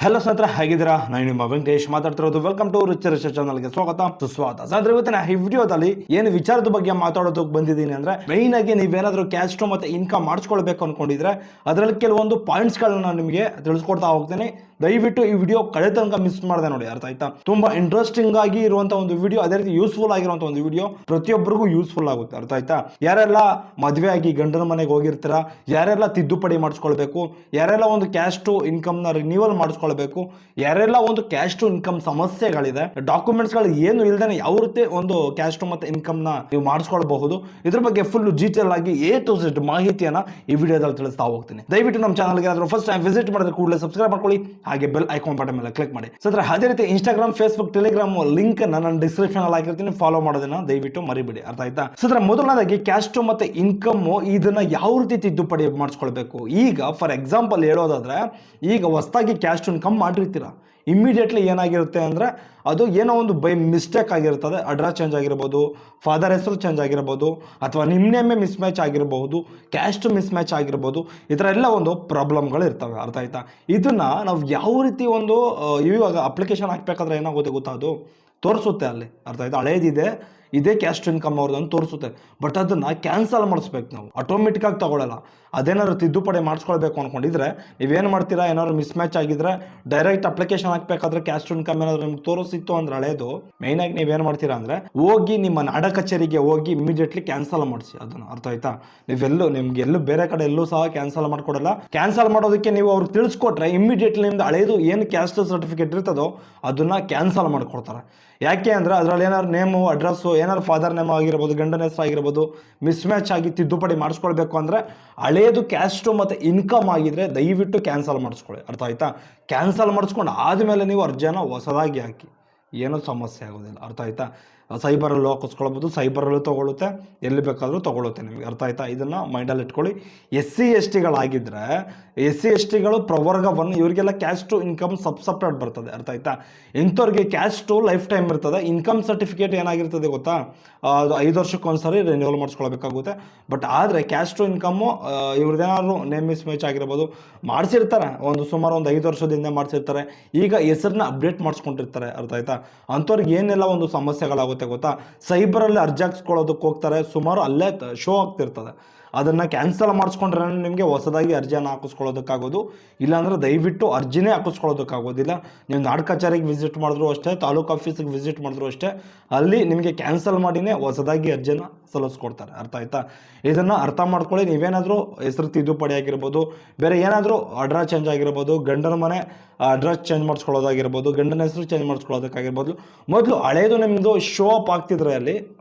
Hello ಸ್ನೇಹಿತರೆ, ಹೇಗಿದ್ದೀರಾ? ನಾನು ನಿಮ್ಮ ವೆಂಕಟೇಶ್ ಮಾತಾಡ್ತಿರೋದು. ವೆಲ್ಕಮ್ ಟು ರಿಚ್ ಚಾನಲ್ಗೆ ಸ್ವಾಗತ ಸುಸ್ವಾಗತ. ಸ್ನೇಹಿತರೆ, ಇವತ್ತಿನ ಈ ವಿಡಿಯೋದಲ್ಲಿ ಏನು ವಿಚಾರದ ಬಗ್ಗೆ ಮಾತಾಡೋದಕ್ಕೆ ಬಂದಿದ್ದೀನಿ ಅಂದ್ರೆ, ಮೈನ್ ಆಗಿ ನೀವೇನಾದ್ರೂ ಕ್ಯಾಶ್ ಫ್ಲೋ ಮತ್ತೆ ಇನ್ಕಮ್ ಮಾಡಿಸ್ಕೊಳ್ಬೇಕು ಅನ್ಕೊಂಡಿದ್ರೆ ಅದರಲ್ಲಿ ಕೆಲವೊಂದು ಪಾಯಿಂಟ್ಸ್ ಗಳನ್ನ ನಿಮಗೆ ತಿಳಿಸ್ಕೊಡ್ತಾ ಹೋಗ್ತೇನೆ. ದಯವಿಟ್ಟು ಈ ವಿಡಿಯೋ ಕಡೆ ತನಕ ಮಿಸ್ ಮಾಡದೆ ನೋಡಿ, ಅರ್ಥ ಆಯ್ತಾ? ತುಂಬಾ ಇಂಟ್ರೆಸ್ಟಿಂಗ್ ಆಗಿ ಇರುವಂತ ಒಂದು ವಿಡಿಯೋ, ಅದೇ ರೀತಿ ಯೂಸ್ಫುಲ್ ಆಗಿರುವಂತ ಒಂದು ವಿಡಿಯೋ, ಪ್ರತಿಯೊಬ್ಬರಿಗೂ ಯೂಸ್ಫುಲ್ ಆಗುತ್ತೆ, ಅರ್ಥ ಆಯ್ತಾ? ಯಾರೆಲ್ಲ ಮದುವೆ ಆಗಿ ಗಂಡನ ಮನೆಗೆ ಹೋಗಿರ್ತೀರಾ, ಯಾರೆಲ್ಲ ತಿದ್ದುಪಡಿ ಮಾಡಿಸ್ಕೊಳ್ಬೇಕು, ಯಾರೆಲ್ಲ ಒಂದು ಕ್ಯಾಶ್ ಟು ಇನ್ಕಮ್ ನ ರಿನ್ಯೂವಲ್ ಮಾಡಿಸ್ಕೊಳ್ಬೇಕು, ಯಾರೆಲ್ಲ ಒಂದು ಕ್ಯಾಶ್ ಟು ಇನ್ಕಮ್ ಸಮಸ್ಯೆಗಳಿದೆ, ಡಾಕ್ಯುಮೆಂಟ್ಸ್ ಗಳು ಏನು ಇಲ್ದೇನೆ ಯಾವ ರೀತಿ ಒಂದು ಕ್ಯಾಶ್ ಟು ಮತ್ತೆ ಇನ್ಕಮ್ ನ ನೀವು ಮಾಡಿಸ್ಕೊಳ್ಬಹುದು, ಇದ್ರ ಬಗ್ಗೆ ಫುಲ್ ಡೀಟೇಲ್ ಆಗಿ A to Z ಮಾಹಿತಿಯನ್ನ ಈ ವಿಡಿಯೋದಲ್ಲಿ ತಿಳಿಸ್ತಾ ಹೋಗ್ತೀನಿ. ದಯವಿಟ್ಟು ನಮ್ಮ ಚಾನಲ್ಗೆ ಏನಾದರೂ ಫಸ್ಟ್ ಟೈಮ್ ವಿಸಿಟ್ ಮಾಡಿದ್ರೆ ಕೂಡಲೇ ಸಬ್ಸ್ಕ್ರೈಬ್ ಮಾಡ್ಕೊಳ್ಳಿ, ಹಾಗೆ ಬೆಲ್ ಐಕಾನ್ ಬಟನ್ ಮೇಲೆ ಕ್ಲಿಕ್ ಮಾಡಿ. ಸರ್, ಅದೇ ರೀತಿ ಇನ್ಸ್ಟಾಗ್ರಾಮ್, ಫೇಸ್ಬುಕ್, ಟೆಲಿಗ್ರಾಮ್ ಲಿಂಕ್ ನನ್ನ ಡಿಸ್ಕ್ರಿಪ್ಷನ್ ಅಲ್ಲಿ ಹಾಕಿರ್ತೀನಿ, ಫಾಲೋ ಮಾಡೋದನ್ನ ದಯವಿಟ್ಟು ಮರಿಬೇಡಿ, ಅರ್ಥ ಆಯ್ತಾ? ಸರ್, ಮೊದಲನೇದಾಗಿ ಕ್ಯಾಶ್ ಟು ಮತ್ತೆ ಇನ್ಕಮ್ ಇದನ್ನ ಯಾವ ರೀತಿ ತಿದ್ದುಪಡಿ ಮಾಡಿಸ್ಕೊಳ್ಬೇಕು. ಈಗ ಫಾರ್ ಎಕ್ಸಾಂಪಲ್ ಹೇಳೋದಾದ್ರೆ, ಈಗ ಹೊಸದಾಗಿ ಕ್ಯಾಶ್ ಟು ಇನ್ಕಮ್ ಮಾಡಿರ್ತೀರಾ, ಇಮ್ಮಿಡಿಯೇಟ್ಲಿ ಏನಾಗಿರುತ್ತೆ ಅಂದರೆ ಅದು ಏನೋ ಒಂದು ಬೈ ಮಿಸ್ಟೇಕ್ ಆಗಿರ್ತದೆ. ಅಡ್ರೆಸ್ ಚೇಂಜ್ ಆಗಿರ್ಬೋದು, ಫಾದರ್ ಹೆಸರು ಚೇಂಜ್ ಆಗಿರ್ಬೋದು, ಅಥವಾ ನಿಮ್ಮ ನೇಮೇ ಮಿಸ್ ಮ್ಯಾಚ್ ಆಗಿರ್ಬೋದು, ಕ್ಯಾಸ್ಟ್ ಮಿಸ್ ಮ್ಯಾಚ್ ಆಗಿರ್ಬೋದು. ಈ ಥರ ಎಲ್ಲ ಒಂದು ಪ್ರಾಬ್ಲಮ್ಗಳು ಇರ್ತವೆ, ಅರ್ಥ ಆಯ್ತಾ? ಇದನ್ನ ನಾವು ಯಾವ ರೀತಿ ಒಂದು ಇವಾಗ ಅಪ್ಲಿಕೇಶನ್ ಹಾಕ್ಬೇಕಾದ್ರೆ ಏನಾಗುತ್ತೆ ಗೊತ್ತಾ, ಅದು ತೋರಿಸುತ್ತೆ ಅಲ್ಲಿ, ಅರ್ಥ ಆಯ್ತಾ? ಹಳೇದಿದೆ, ಇದೇ ಕ್ಯಾಶ್ ಟು ಇನ್ಕಮ್ ಅವ್ರದ್ದು ತೋರಿಸುತ್ತೆ, ಬಟ್ ಅದನ್ನು ಕ್ಯಾನ್ಸಲ್ ಮಾಡಿಸ್ಬೇಕು ನಾವು, ಆಟೋಮೆಟಿಕ್ ಆಗಿ ತಗೊಳ್ಳಲ್ಲ. ಅದೇನಾದ್ರು ತಿದ್ದುಪಡಿ ಮಾಡಿಸ್ಕೊಳ್ಬೇಕು ಅಂದ್ಕೊಂಡಿದ್ರೆ ನೀವೇನು ಮಾಡ್ತೀರಾ, ಏನಾದ್ರು ಮಿಸ್ ಮ್ಯಾಚ್ ಆಗಿದ್ರೆ ಡೈರೆಕ್ಟ್ ಅಪ್ಲಿಕೇಶನ್ ಹಾಕಬೇಕಾದ್ರೆ ಕ್ಯಾಶ್ ಟು ಇನ್ಕಮ್ ಏನಾದ್ರು ನಿಮ್ಗೆ ತೋರಿಸಿತ್ತು ಅಂದ್ರೆ ಹಳೇದು, ಮೇಯ್ನಾಗಿ ನೀವೇನು ಮಾಡ್ತೀರಾ ಅಂದರೆ ಹೋಗಿ ನಿಮ್ಮ ನಾಡ ಕಚೇರಿಗೆ ಹೋಗಿ ಇಮಿಡಿಯೇಟ್ಲಿ ಕ್ಯಾನ್ಸಲ್ ಮಾಡಿಸಿ ಅದನ್ನು, ಅರ್ಥ ಆಯ್ತಾ? ನಿಮ್ಗೆ ಎಲ್ಲೂ ಬೇರೆ ಕಡೆ ಎಲ್ಲೂ ಸಹ ಕ್ಯಾನ್ಸಲ್ ಮಾಡ್ಕೊಡಲ್ಲ. ಕ್ಯಾನ್ಸಲ್ ಮಾಡೋದಕ್ಕೆ ನೀವು ಅವ್ರಿಗೆ ತಿಳಿಸ್ಕೊಟ್ರೆ ಇಮಿಡಿಯೇಟ್ಲಿ ನಿಮ್ದು ಹಳೇದು ಏನು ಕ್ಯಾಸ್ಟ್ ಸರ್ಟಿಫಿಕೇಟ್ ಇರ್ತದೋ ಅದನ್ನ ಕ್ಯಾನ್ಸಲ್ ಮಾಡ್ಕೊಡ್ತಾರೆ. ಯಾಕೆ ಅಂದರೆ ಅದರಲ್ಲಿ ಏನಾದ್ರು ನೇಮು, ಅಡ್ರೆಸ್ಸು, ಏನಾದ್ರು ಫಾದರ್ ನೇಮ್ ಆಗಿರ್ಬೋದು, ಗಂಡನ ಹೆಸರು ಆಗಿರ್ಬೋದು ಮಿಸ್ ಮ್ಯಾಚ್ ಆಗಿ ತಿದ್ದುಪಡಿ ಮಾಡಿಸ್ಕೊಳ್ಬೇಕು ಅಂದರೆ ಹಳೇದು ಕ್ಯಾಸ್ಟು ಮತ್ತು ಇನ್ಕಮ್ ಆಗಿದ್ರೆ ದಯವಿಟ್ಟು ಕ್ಯಾನ್ಸಲ್ ಮಾಡಿಸ್ಕೊಳ್ಳಿ, ಅರ್ಥ ಆಯ್ತಾ? ಕ್ಯಾನ್ಸಲ್ ಮಾಡಿಸ್ಕೊಂಡು ಆದಮೇಲೆ ನೀವು ಅರ್ಜಿಯನ್ನು ಹೊಸದಾಗಿ ಹಾಕಿ, ಏನೂ ಸಮಸ್ಯೆ ಆಗೋದಿಲ್ಲ, ಅರ್ಥ ಆಯ್ತಾ? ಸೈಬರಲ್ಲೂ ಹಾಕಿಸ್ಕೊಳ್ಬೋದು, ಸೈಬರಲ್ಲೂ ತೊಗೊಳುತ್ತೆ, ಎಲ್ಲಿ ಬೇಕಾದರೂ ತೊಗೊಳುತ್ತೆ ನಿಮಗೆ, ಅರ್ಥ ಆಯ್ತಾ? ಇದನ್ನು ಮೈಂಡಲ್ಲಿ ಇಟ್ಕೊಳ್ಳಿ. SC STಗಳಾಗಿದ್ದರೆ SC STಗಳು ಪ್ರವರ್ಗ 1 ಇವರಿಗೆಲ್ಲ ಕ್ಯಾಶ್ ಟು ಇನ್ಕಮ್ ಸಪ್ರೇಟ್ ಬರ್ತದೆ, ಅರ್ಥ ಆಯ್ತಾ? ಇಂಥವ್ರಿಗೆ ಕ್ಯಾಶ್ ಟು ಲೈಫ್ ಟೈಮ್ ಇರ್ತದೆ. ಇನ್ಕಮ್ ಸರ್ಟಿಫಿಕೇಟ್ ಏನಾಗಿರ್ತದೆ ಗೊತ್ತಾ, ಅದು 5 ವರ್ಷಕ್ಕೊಂದ್ಸರಿ ರಿನ್ಯೂವಲ್ ಮಾಡಿಸ್ಕೊಳ್ಬೇಕಾಗುತ್ತೆ. ಬಟ್ ಆದರೆ ಕ್ಯಾಶ್ ಟು ಇನ್ಕಮ್ಮು ಇವ್ರದ್ದೇನಾದ್ರು ನೇಮ್ ಮಿಸ್ ಮ್ಯಾಚ್ ಆಗಿರ್ಬೋದು, ಮಾಡಿಸಿರ್ತಾರೆ, ಸುಮಾರು ಒಂದು 5 ವರ್ಷದಿಂದ ಮಾಡಿಸಿರ್ತಾರೆ, ಈಗ ಹೆಸರನ್ನ ಅಪ್ಡೇಟ್ ಮಾಡಿಸ್ಕೊಂಡಿರ್ತಾರೆ, ಅರ್ಥ ಆಯ್ತಾ? ಅಂಥವ್ರಿಗೆ ಏನೆಲ್ಲ ಒಂದು ಸಮಸ್ಯೆಗಳಾಗುತ್ತೆ ಗೊತ್ತಾ, ಸೈಬರಲ್ಲಿ ಅರ್ಜಿ ಹಾಕ್ಸ್ಕೊಳ್ಳೋದಕ್ಕೆ ಹೋಗ್ತಾರೆ, ಸುಮಾರು ಅಲ್ಲೇ ಶೋ ಆಗ್ತಿರ್ತದೆ. ಅದನ್ನು ಕ್ಯಾನ್ಸಲ್ ಮಾಡಿಸ್ಕೊಂಡ್ರೆ ನಿಮಗೆ ಹೊಸದಾಗಿ ಅರ್ಜಿಯನ್ನು ಹಾಕಿಸ್ಕೊಳ್ಳೋದಕ್ಕಾಗೋದು, ಇಲ್ಲಾಂದರೆ ದಯವಿಟ್ಟು ಅರ್ಜಿನೇ ಹಾಕಿಸ್ಕೊಳ್ಳೋದಕ್ಕಾಗೋದಿಲ್ಲ. ನೀವು ನಾಡ ಕಚೇರಿಗೆ ವಿಸಿಟ್ ಮಾಡಿದ್ರು ಅಷ್ಟೇ, ತಾಲೂಕು ಆಫೀಸಿಗೆ ವಿಸಿಟ್ ಮಾಡಿದ್ರು ಅಷ್ಟೇ, ಅಲ್ಲಿ ನಿಮಗೆ ಕ್ಯಾನ್ಸಲ್ ಮಾಡಿನೇ ಹೊಸದಾಗಿ ಅರ್ಜಿನ ಸಲ್ಲಿಸ್ಕೊಡ್ತಾರೆ, ಅರ್ಥ ಆಯ್ತಾ? ಇದನ್ನು ಅರ್ಥ ಮಾಡ್ಕೊಳ್ಳಿ. ನೀವೇನಾದರೂ ಹೆಸರು ತಿದ್ದುಪಡಿ ಆಗಿರ್ಬೋದು, ಬೇರೆ ಏನಾದರೂ ಅಡ್ರೆಸ್ ಚೇಂಜ್ ಆಗಿರ್ಬೋದು, ಗಂಡನ ಮನೆ ಅಡ್ರೆಸ್ ಚೇಂಜ್ ಮಾಡಿಸ್ಕೊಳ್ಳೋದಾಗಿರ್ಬೋದು, ಗಂಡನ ಹೆಸರು ಚೇಂಜ್ ಮಾಡಿಸ್ಕೊಳ್ಳೋದಕ್ಕಾಗಿರ್ಬೋದು, ಮೊದಲು ಹಳೇದು ನಿಮ್ಮದು ಶೋ ಅಪ್ ಆಗ್ತಿದ್ರೆ ಅಲ್ಲಿ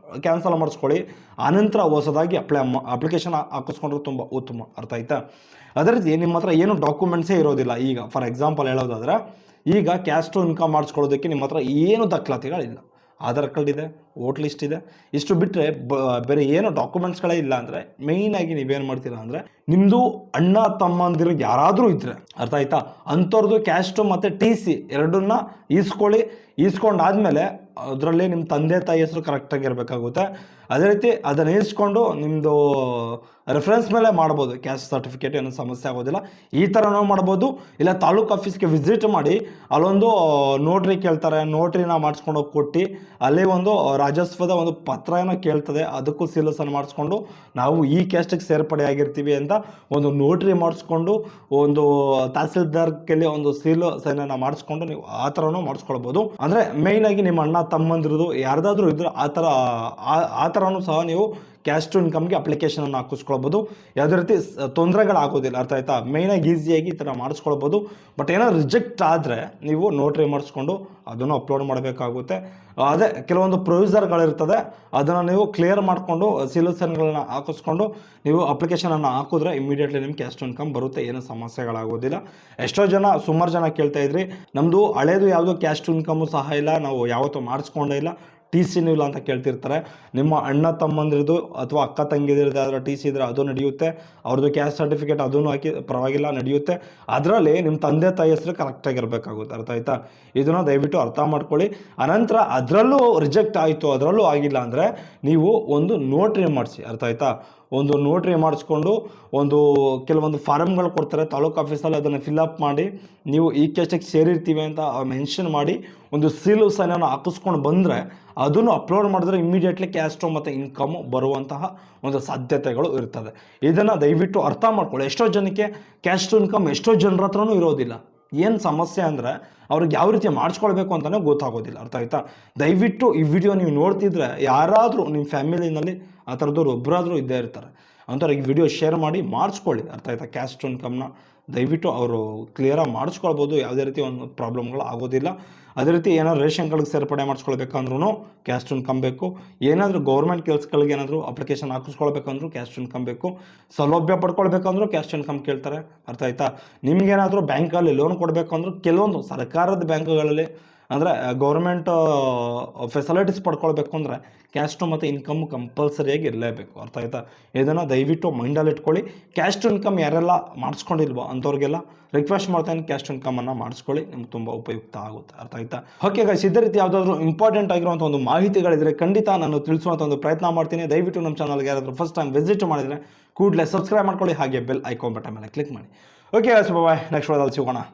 ಕ್ಯಾನ್ಸಲ್ ಮಾಡಿಸ್ಕೊಳ್ಳಿ, ಆನಂತರ ಹೊಸದಾಗಿ ಅಪ್ಲಿಕೇಶನ್ ಹಾಕಿಸ್ಕೊಂಡ್ರೆ ತುಂಬ ಉತ್ತಮ, ಅರ್ಥ ಆಯ್ತಾ? ಅದೇ ರೀತಿ ನಿಮ್ಮ ಹತ್ರ ಏನು ಡಾಕ್ಯುಮೆಂಟ್ಸೇ ಇರೋದಿಲ್ಲ. ಈಗ ಫಾರ್ ಎಕ್ಸಾಂಪಲ್ ಹೇಳೋದಾದ್ರೆ, ಈಗ ಕ್ಯಾಶ್ ಟು ಇನ್ಕಮ್ ಮಾಡಿಸ್ಕೊಳ್ಳೋದಕ್ಕೆ ನಿಮ್ಮ ಹತ್ರ ಏನು ದಾಖಲಾತಿಗಳಿಲ್ಲ. ಆಧಾರ್ ಕಾರ್ಡ್ ಇದೆ, ವೋಟ್ ಲಿಸ್ಟ್ ಇದೆ, ಇಷ್ಟು ಬಿಟ್ಟರೆ ಬೇರೆ ಏನು ಡಾಕ್ಯುಮೆಂಟ್ಸ್ಗಳೇ ಇಲ್ಲ ಅಂದರೆ ಮೇಯ್ನಾಗಿ ನೀವೇನು ಮಾಡ್ತೀರಾ ಅಂದರೆ, ನಿಮ್ಮದು ಅಣ್ಣ ತಮ್ಮಂದಿರು ಯಾರಾದರೂ ಇದ್ದರೆ, ಅರ್ಥ ಆಯ್ತಾ, ಅಂಥವ್ರದ್ದು ಕ್ಯಾಸ್ಟು ಮತ್ತು TC ಎರಡನ್ನ ಈಸ್ಕೊಂಡಾದ್ಮೇಲೆ ಅದರಲ್ಲಿ ನಿಮ್ಮ ತಂದೆ ತಾಯಿ ಹೆಸರು ಕರೆಕ್ಟಾಗಿರಬೇಕಾಗುತ್ತೆ. ಅದೇ ರೀತಿ ಅದನ್ನು ಈಸ್ಕೊಂಡು ನಿಮ್ಮದು ರೆಫರೆನ್ಸ್ ಮೇಲೆ ಮಾಡ್ಬೋದು ಕ್ಯಾಸ್ಟ್ ಸರ್ಟಿಫಿಕೇಟ್, ಏನೂ ಸಮಸ್ಯೆ ಆಗೋದಿಲ್ಲ. ಈ ಥರನೂ ಮಾಡ್ಬೋದು. ಇಲ್ಲ ತಾಲೂಕು ಆಫೀಸ್ಗೆ ವಿಸಿಟ್ ಮಾಡಿ ಅಲ್ಲೊಂದು ನೋಟ್ರಿ ಕೇಳ್ತಾರೆ, ನೋಟ್ರಿನ ಮಾಡಿಸ್ಕೊಂಡು ಹೋಗಿ ಕೊಟ್ಟು ಅಲ್ಲಿ ಒಂದು ರಾಜಸ್ವದ ಒಂದು ಪತ್ರ ಏನೋ ಕೇಳ್ತದೆ, ಅದಕ್ಕೂ ಸೀಲು ಸೈನ್ ಮಾಡಿಸ್ಕೊಂಡು ನಾವು ಈ ಕ್ಯಾಸ್ಟಿಗೆ ಸೇರ್ಪಡೆ ಆಗಿರ್ತೀವಿ ಅಂತ ಒಂದು ನೋಟ್ರಿ ಮಾಡಿಸ್ಕೊಂಡು ಒಂದು ತಹಸೀಲ್ದಾರ್ ಕೈಲಿ ಒಂದು ಸೀಲು ಸೈನನ್ನು ಮಾಡಿಸ್ಕೊಂಡು ನೀವು ಆ ಥರನೂ ಮಾಡಿಸ್ಕೊಳ್ಬೋದು. ಅಂದರೆ ಮೇಯ್ನಾಗಿ ನಿಮ್ಮ ಅಣ್ಣ ತಮ್ಮಂದಿರದು ಯಾರ್ದಾದ್ರೂ ಇದ್ರೆ ಆ ಥರನೂ ಸಹ ನೀವು ಕ್ಯಾಶ್ ಟು ಇನ್ಕಮ್ಗೆ ಅಪ್ಲಿಕೇಶನನ್ನು ಹಾಕಿಸ್ಕೊಳ್ಬೋದು. ಯಾವುದೇ ರೀತಿ ತೊಂದರೆಗಳಾಗೋದಿಲ್ಲ, ಅರ್ಥ ಆಯ್ತಾ? ಮೇಯ್ನಾಗಿ ಈಸಿಯಾಗಿ ಈ ಥರ ಮಾಡಿಸ್ಕೊಳ್ಬೋದು. ಬಟ್ ಏನೋ ರಿಜೆಕ್ಟ್ ಆದರೆ ನೀವು ನೋಟ್ರಿ ಮಾಡಿಸ್ಕೊಂಡು ಅದನ್ನು ಅಪ್ಲೋಡ್ ಮಾಡಬೇಕಾಗುತ್ತೆ. ಅದೇ ಕೆಲವೊಂದು ಪ್ರೊಸೀಜರ್ಗಳಿರ್ತದೆ, ಅದನ್ನು ನೀವು ಕ್ಲಿಯರ್ ಮಾಡಿಕೊಂಡು ಸೀಲು ಸೈನ್ಗಳನ್ನ ಹಾಕಿಸ್ಕೊಂಡು ನೀವು ಅಪ್ಲಿಕೇಶನನ್ನು ಹಾಕಿದ್ರೆ ಇಮಿಡಿಯೇಟ್ಲಿ ನಿಮ್ಗೆ ಕ್ಯಾಶ್ ಟು ಇನ್ಕಮ್ ಬರುತ್ತೆ, ಏನೂ ಸಮಸ್ಯೆಗಳಾಗೋದಿಲ್ಲ. ಸುಮಾರು ಜನ ಕೇಳ್ತಾ ಇದ್ರಿ, ನಮ್ಮದು ಹಳೇದು ಯಾವುದೋ ಕ್ಯಾಶ್ ಟು ಇನ್ಕಮು ಸಹ ಇಲ್ಲ, ನಾವು ಯಾವತ್ತೂ ಮಾಡಿಸ್ಕೊಂಡೇ ಇಲ್ಲ, TC ಇಲ್ಲ ಅಂತ ಕೇಳ್ತಿರ್ತಾರೆ. ನಿಮ್ಮ ಅಣ್ಣ ತಮ್ಮಂದಿರದು ಅಥವಾ ಅಕ್ಕ ತಂಗಿದಿರದು ಅದರ TC ಇದ್ದರೆ ಅದು ನಡೆಯುತ್ತೆ, ಅವ್ರದ್ದು ಕ್ಯಾಸ್ಟ್ ಸರ್ಟಿಫಿಕೇಟ್ ಅದನ್ನು ಹಾಕಿ ಪರವಾಗಿಲ್ಲ, ನಡೆಯುತ್ತೆ. ಅದರಲ್ಲಿ ನಿಮ್ಮ ತಂದೆ ತಾಯಿ ಹೆಸರು ಕರೆಕ್ಟಾಗಿರಬೇಕಾಗುತ್ತೆ, ಅರ್ಥ ಆಯ್ತಾ? ಇದನ್ನು ದಯವಿಟ್ಟು ಅರ್ಥ ಮಾಡ್ಕೊಳ್ಳಿ. ಅನಂತರ ಅದರಲ್ಲೂ ರಿಜೆಕ್ಟ್ ಆಯಿತು, ಅದರಲ್ಲೂ ಆಗಿಲ್ಲ ಅಂದರೆ ನೀವು ಒಂದು ನೋಟ್ರಿ ಮಾಡಿಸಿ, ಅರ್ಥ ಆಯ್ತಾ? ಒಂದು ನೋಟ್ರಿ ಮಾಡಿಸ್ಕೊಂಡು ಕೆಲವೊಂದು ಫಾರಮ್ಗಳು ಕೊಡ್ತಾರೆ ತಾಲೂಕು ಆಫೀಸಲ್ಲಿ, ಅದನ್ನು ಫಿಲ್ಅಪ್ ಮಾಡಿ ನೀವು ಈ ಕ್ಯಾಸ್ಟಿಗೆ ಸೇರಿರ್ತೀವಿ ಅಂತ ಮೆನ್ಷನ್ ಮಾಡಿ ಒಂದು ಸೀಲು ಸೈನನ್ನು ಹಾಕಿಸ್ಕೊಂಡು ಬಂದರೆ ಅದನ್ನು ಅಪ್ಲೋಡ್ ಮಾಡಿದ್ರೆ ಇಮ್ಮಿಡಿಯೇಟ್ಲಿ ಕ್ಯಾಸ್ಟು ಮತ್ತು ಇನ್ಕಮು ಬರುವಂತಹ ಒಂದು ಸಾಧ್ಯತೆಗಳು ಇರ್ತದೆ. ಇದನ್ನು ದಯವಿಟ್ಟು ಅರ್ಥ ಮಾಡ್ಕೊಳ್ಳಿ. ಎಷ್ಟೋ ಜನಕ್ಕೆ ಕ್ಯಾಸ್ಟ್ ಇನ್ಕಮ್ ಎಷ್ಟೋ ಜನರ ಹತ್ರನೂ ಇರೋದಿಲ್ಲ. ಏನು ಸಮಸ್ಯೆ ಅಂದರೆ ಅವ್ರಿಗೆ ಯಾವ ರೀತಿ ಮಾಡಿಸ್ಕೊಳ್ಬೇಕು ಅಂತಲೇ ಗೊತ್ತಾಗೋದಿಲ್ಲ. ಅರ್ಥ ಆಯ್ತಾ? ದಯವಿಟ್ಟು ಈ ವಿಡಿಯೋ ನೀವು ನೋಡ್ತಿದ್ರೆ ಯಾರಾದರೂ ನಿಮ್ಮ ಫ್ಯಾಮಿಲಿನಲ್ಲಿ ಆ ಥರದವ್ರು ಒಬ್ಬರಾದರೂ ಇದ್ದೇ ಇರ್ತಾರೆ, ಅಂಥವ್ರಿಗೆ ವಿಡಿಯೋ ಶೇರ್ ಮಾಡಿ ಮಾಡಿಸ್ಕೊಳ್ಳಿ. ಅರ್ಥ ಆಯ್ತಾ? ಕ್ಯಾಸ್ಟ್ ಇನ್ಕಮ್ನ ದಯವಿಟ್ಟು ಅವರು ಕ್ಲಿಯರಾಗಿ ಮಾಡಿಸ್ಕೊಳ್ಬೋದು, ಯಾವುದೇ ರೀತಿ ಒಂದು ಪ್ರಾಬ್ಲಮ್ಗಳು ಆಗೋದಿಲ್ಲ. ಅದೇ ರೀತಿ ಏನಾದ್ರು ರೇಷನ್ ಕಾರ್ಡ್ಗೆ ಸೇರ್ಪಡೆ ಮಾಡಿಸ್ಕೊಳ್ಬೇಕಂದ್ರೂ ಕ್ಯಾಸ್ಟ್ ಇನ್ಕಮ್ ಬೇಕು. ಏನಾದರೂ ಗೌರ್ಮೆಂಟ್ ಕೆಲಸಗಳಿಗೆ ಏನಾದರೂ ಅಪ್ಲಿಕೇಶನ್ ಹಾಕಿಸ್ಕೊಳ್ಬೇಕಂದ್ರೂ ಕ್ಯಾಸ್ಟ್ ಇನ್ಕಮ್ ಬೇಕು. ಸೌಲಭ್ಯ ಪಡ್ಕೊಳ್ಬೇಕಂದ್ರೂ ಕ್ಯಾಸ್ಟ್ ಇನ್ಕಮ್ ಕೇಳ್ತಾರೆ. ಅರ್ಥ ಆಯ್ತಾ? ನಿಮಗೇನಾದರೂ ಬ್ಯಾಂಕಲ್ಲಿ ಲೋನ್ ಕೊಡಬೇಕಂದ್ರೂ ಕೆಲವೊಂದು ಸರ್ಕಾರದ ಬ್ಯಾಂಕ್ಗಳಲ್ಲಿ ಅಂದರೆ ಗೌರ್ಮೆಂಟ್ ಫೆಸಿಲಿಟೀಸ್ ಪಡ್ಕೊಳ್ಬೇಕು ಅಂದರೆ ಕ್ಯಾಸ್ಟು ಮತ್ತು ಇನ್ಕಮ್ ಕಂಪಲ್ಸರಿಯಾಗಿ ಇರಲೇಬೇಕು. ಅರ್ಥ ಆಯ್ತಾ? ಇದನ್ನು ದಯವಿಟ್ಟು ಮೈಂಡಲ್ಲಿ ಇಟ್ಕೊಳ್ಳಿ. ಕ್ಯಾಸ್ಟ್ ಇನ್ಕಮ್ ಯಾರೆಲ್ಲ ಮಾಡಿಸ್ಕೊಂಡಿಲ್ವೋ ಅಂಥವ್ರಿಗೆಲ್ಲ ರಿಕ್ವೆಸ್ಟ್ ಮಾಡ್ತಾನೆ ಕ್ಯಾಸ್ಟ್ ಇನ್ಕಮನ್ನು ಮಾಡಿಸ್ಕೊಳ್ಳಿ, ನಿಮ್ಗೆ ತುಂಬ ಉಪಯುಕ್ತ ಆಗುತ್ತೆ. ಅರ್ಥ ಆಯ್ತಾ? ಓಕೆ ಗೈಸ್, ಇದೇ ರೀತಿ ಯಾವುದಾದ್ರೂ ಇಂಪಾರ್ಟೆಂಟ್ ಆಗಿರುವಂಥ ಒಂದು ಮಾಹಿತಿಗಳಿದ್ರೆ ಖಂಡಿತ ನಾನು ತಿಳಿಸುವಂಥ ಒಂದು ಪ್ರಯತ್ನ ಮಾಡ್ತೀನಿ. ದಯವಿಟ್ಟು ನಮ್ಮ ಚಾನಲ್ಗೆ ಯಾರಾದರೂ ಫಸ್ಟ್ ಟೈಮ್ ವಿಸಿಟ್ ಮಾಡಿದರೆ ಕೂಡಲೇ ಸಬ್ಸ್ಕ್ರೈಬ್ ಮಾಡ್ಕೊಳ್ಳಿ, ಹಾಗೆ ಬೆಲ್ ಐಕಾನ್ ಬಟನ್ ಮೇಲೆ ಕ್ಲಿಕ್ ಮಾಡಿ. ಓಕೆ ಗೈಸ್, ಬಾಯ್, ನೆಕ್ಸ್ಟ್ ವಿಡಿಯೋದಲ್ಲಿ ಸಿಗೋಣ.